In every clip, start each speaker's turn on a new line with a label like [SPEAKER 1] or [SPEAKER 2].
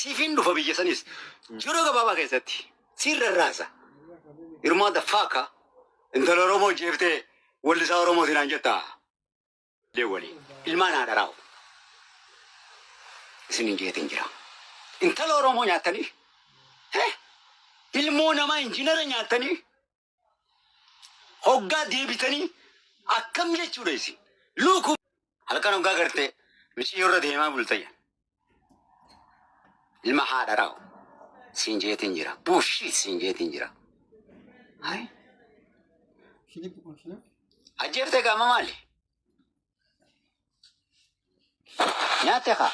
[SPEAKER 1] Siifin dhufa biyya sanis yeroo gabaabaa keessatti sirra raasa. Hirmaa daffaaka intala Oromoo jeeftee wallisaa Oromootiin aan jettaa. Deewwali ilmaan haadha raa'u. Isin hin jeetin jira. Intala Oromoo nyaatanii ilmoo namaa injiinara nyaatanii hoggaa deebitanii akkam jechuudha isin. Luuku halkan hoggaa gartee mishii irra deemaa bultayya. Ilma haadha raa'u. Siin jeetin jira. Buushii siin jeetin jira. Hai. Ajjeeftee qaama maali? Nyaattee kaa.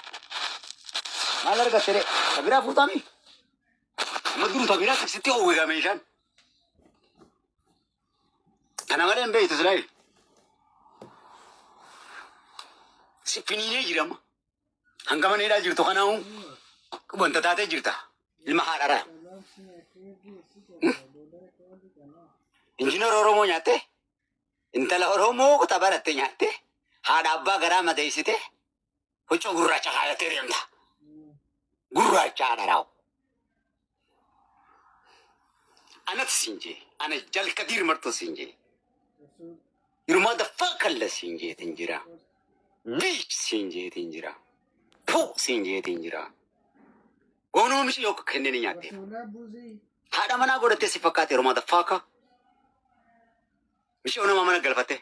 [SPEAKER 1] Maal argatte dee? Tabiraa fuutami? Madduun tabiraa taksitti hawwiga meeshaan. Kana malee hin beektu Israa'el. Si finiinee jirama. Hanga maneedhaa jirtu kanaa'u wanta taatee jirta. Ilma haadha raa'u. Injiinar Oromoo nyaattee? Intala Oromoo tabaratte nyaattee? Haadha abbaa garaa madeessitee? Huccuu gurraacha kaayyattee deemta. Gurraacha haadha raa'u. Anatti siin jee. Ana jalqabiir martuu siin jee. Hirmaa daffaa kalla siin jeetin jira. Biich siin jeetin jira. Puu siin jeetin jira. Oonuu mishii yookaan kenneen nyaatteef. Haadha manaa godhattee si fakkaate hirmaa daffaa kaa. Mishii oonama mana galfatte.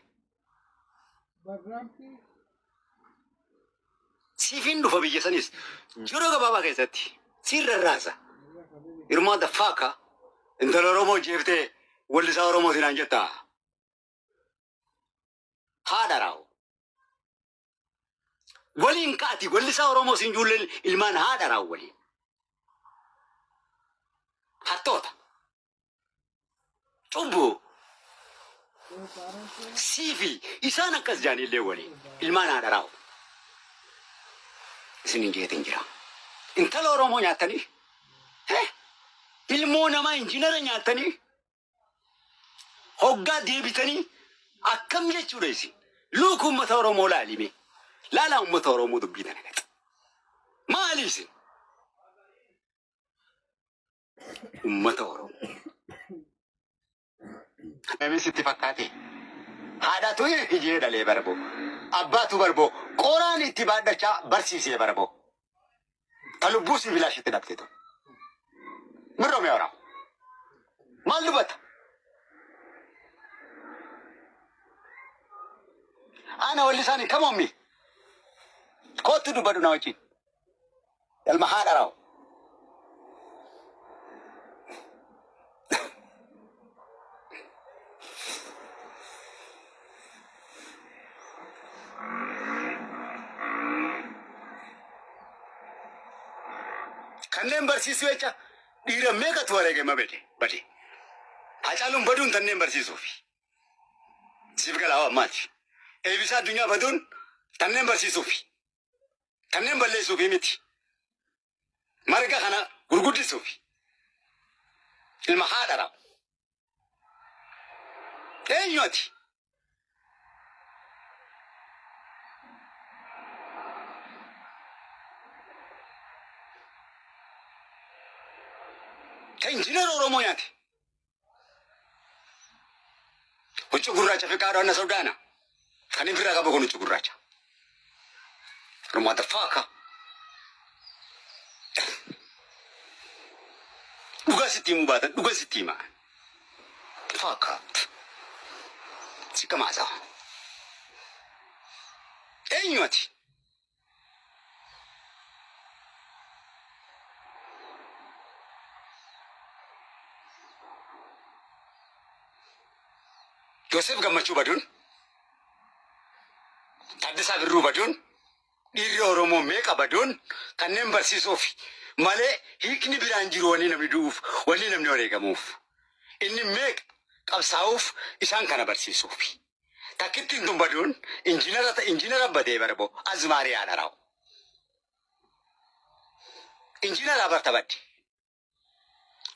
[SPEAKER 1] Siifin dhufa biyya sanis yeroo gabaabaa keessatti sirra raasa. Hirmaa daffaa kaa intala Oromoo jeeftee wallisaa Oromootiin aan jettaa. Haadha raa'u. Waliin kaati wallisaa Oromoo siin ijoolleen ilmaan haadha raa'u waliin. Hattoota. Cubbuu. Siifi isaan akkas jaanillee waliin ilmaan haadha raa'u. Isin hin jeetin jira. Intala Oromoo nyaatanii? Ilmoo namaa injiinara nyaatanii? Hoggaa deebitanii akkam jechuudha isin. Luuku uummata Oromoo laalime. Laalaa uummata Oromoo dubbii tana gaxa. Maali isin? Uummata Oromoo. Namni sitti fakkaate. Haadhatu ijee dhalee barboo. Abbaatu barboo. Qoraan itti baadhachaa barsiisee barboo. Ta lubbuu sibiilaashitti dhabteetu. Mirroo mee horaa. Maal dubbata? Ana wallisaanii kamoommi. Kootu dubbadhu na wajjin. Ilma haadha raa'u. Kanneen barsiisuu jecha dhiira meeqatu wareegama bade. Hacaaluun baduun kanneen barsiisuufi. Siif galaa ammaati. Eebisaa addunyaa baduun kanneen barsiisuufi. Kanneen balleessuufi miti. Marga kana gurguddisuufi. Ilma haadha raa'u. Eenyuati? Kan injiinar Oromoo nyaate. Huccuu gurraacha fi qaaduu anna Saudaana. Kan hin firraa qabu kun huccuu gurraacha. Hirmaa daffaa kaa. Dhugaa sitti himuu baatan dhugaa sitti himaa. Fakkaat. Si kamaasaa. Eenyuati? Yoosef Gammachuu baduun. Taaddasaa Birruu baduun. Dhiirri Oromoo meeqa baduun kanneen barsiisuuf malee hiikni biraan jiru wanni namni du'uuf wanni namni wareegamuuf. Inni meeqa qabsaa'uuf isaan kana barsiisuuf. Takkittiin tun baduun injiinara badee barboo azmaarii haadha raa'u. Injiinara barta badde.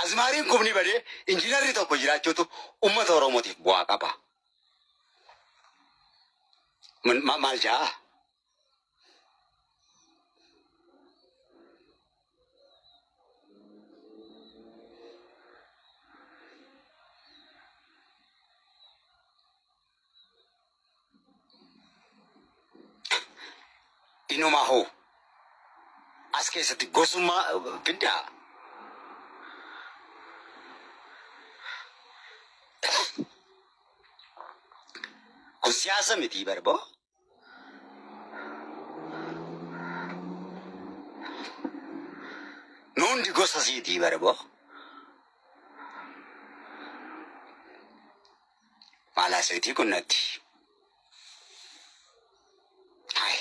[SPEAKER 1] Azmaariin kumni badee injiinarri tokko jiraachuutu uummata Oromootiif bu'aa qaba. Maal jaa? inuma hoo as keessatti gosummaa fiddaa. Kun siyaasa miti barboo. Nuundi gosa siitii barboo. Maala seetii kunnatti. Hai.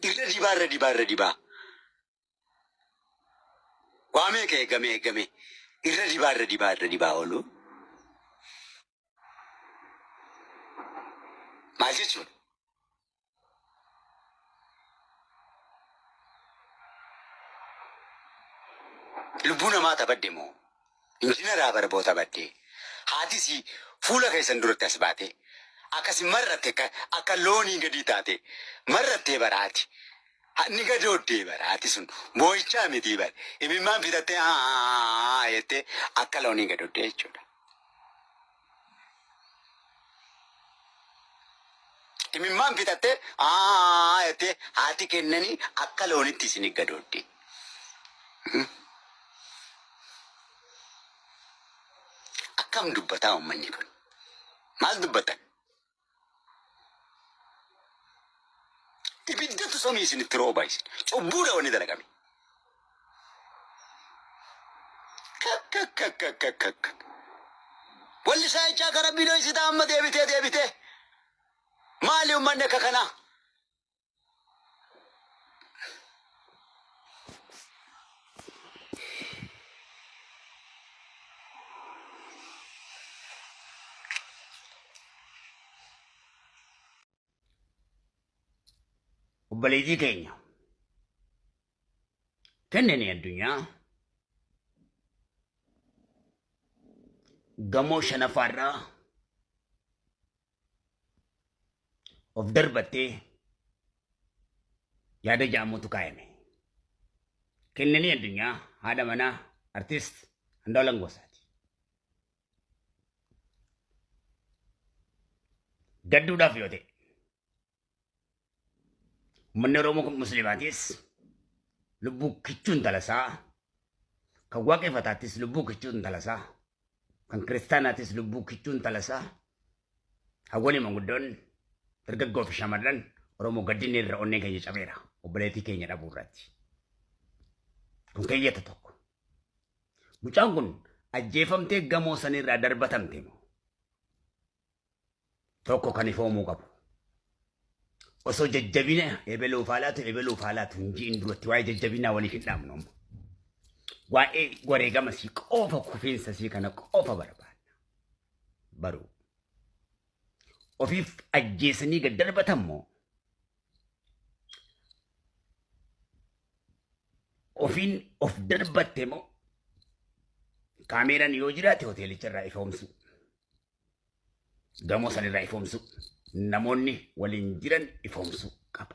[SPEAKER 1] Irra dibaa. Waamee ka eegame. Irra dibaa oolu. Maal jechuun? Lubbuu namaa taphadde moo? Injiinaraa barboo taphadde. Haatis fuula keessan duratti as baate. Akkasi marratte akka loonii gadi taate. Marrattee baraati. Ni gadooddee baraati sun. Moo'ichaa miti bare. Imimmaan fitattee jettee akka loonii gadooddee jechuudha. Imimmaan fitattee jettee haati kennanii akka loonitti isin gadooddee. Akkam dubbataa uummanni kun? Maal dubbatan? Ibiddatu samii isinitti roobaa isin. Cubbuudha wanni dalagame. Walli saayichaa karaa biiloo isitaa amma deebitee. Maali uummanni akka kanaa? Obboleettii keenya kennanii addunyaa gamoo shanaffaarraa of darbattee yaada jaamuutu kaayame. Kennanii addunyaa haadha manaa artist Andu'aalem Gosaati. Gadduudhaaf yoo ta'e uummanni Oromoo Musliimaatis lubbuu kichuun talasaa, kan waaqeffataattis lubbuu kichuun talasaa, kan kiristaanaatis lubbuu kichuun talasaa, hawwanii manguddoon dargaggoo fi shamarran Oromoo gaddinni irra onnee keenya cabeera obboleettii keenya dhabuu irratti. Kun keeyyata tokko. Mucaan kun ajjeefamtee gamoo sanirraa darbatamte moo? Tokko kan ifoomuu qabu. Osoo jajjabina ebeluuf haalaatu hin jiin duratti waa'ee jajjabinaa waliif hin dhaabnu. Waa'ee wareegama sii qofa kufiinsa sii kana qofa barbaadna. Baruu. Ofiif ajjeesanii gad darbatan moo? Ofiin of darbatte moo? Kaameeraan yoo jiraate hoteelicharraa ifoomsu. Gamoo sanirraa ifoomsu. Namoonni waliin jiran ifoomsu qabu.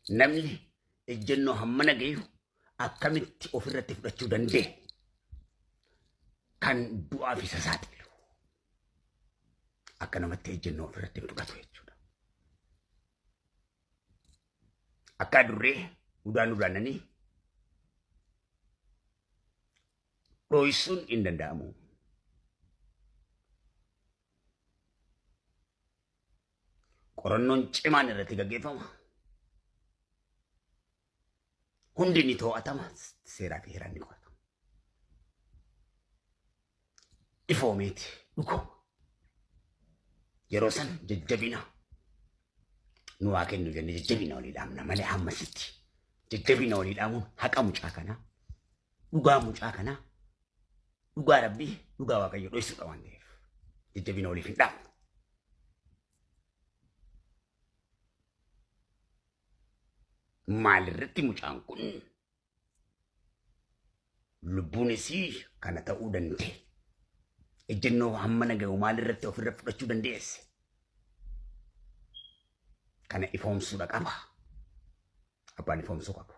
[SPEAKER 1] Namni ejjennoo hammana gahu akkamitti ofirratti fudhachuu danda'e kan du'aaf isa saaxilu. Akka namatti ejjennoo ofirratti fudhatu jechuudha. Akka durree udaananii dhooyisuun hin danda'amu. Qorannoon cimaan irratti gaggeeffama. Hundi ni to'atama. Seeraa fi heeraan ni qoratama. Ifoomeeti dhugooma. Yeroo san jajjabina nu waa kennu jenne jajjabina walii dhaamna malee hammasitti. Jajjabina walii dhaamuun haqa mucaa kanaa, dhugaa mucaa kanaa, dhugaa Rabbii, dhugaa Waaqayyo dho'isuudha waan ta'eef jajjabina waliif hin dhaamnu. Maalirratti mucaan kun lubbuun isii kana ta'uu danda'e. Ejjennoo hammana gahu maalirratti ofirra fudhachuu dandeesse. Kana ifoomsuudha qaba. Abbaan ifoomsuu qabu.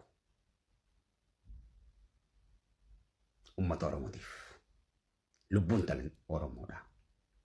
[SPEAKER 1] Uummata Oromootiif lubbuun talan Oromoodha.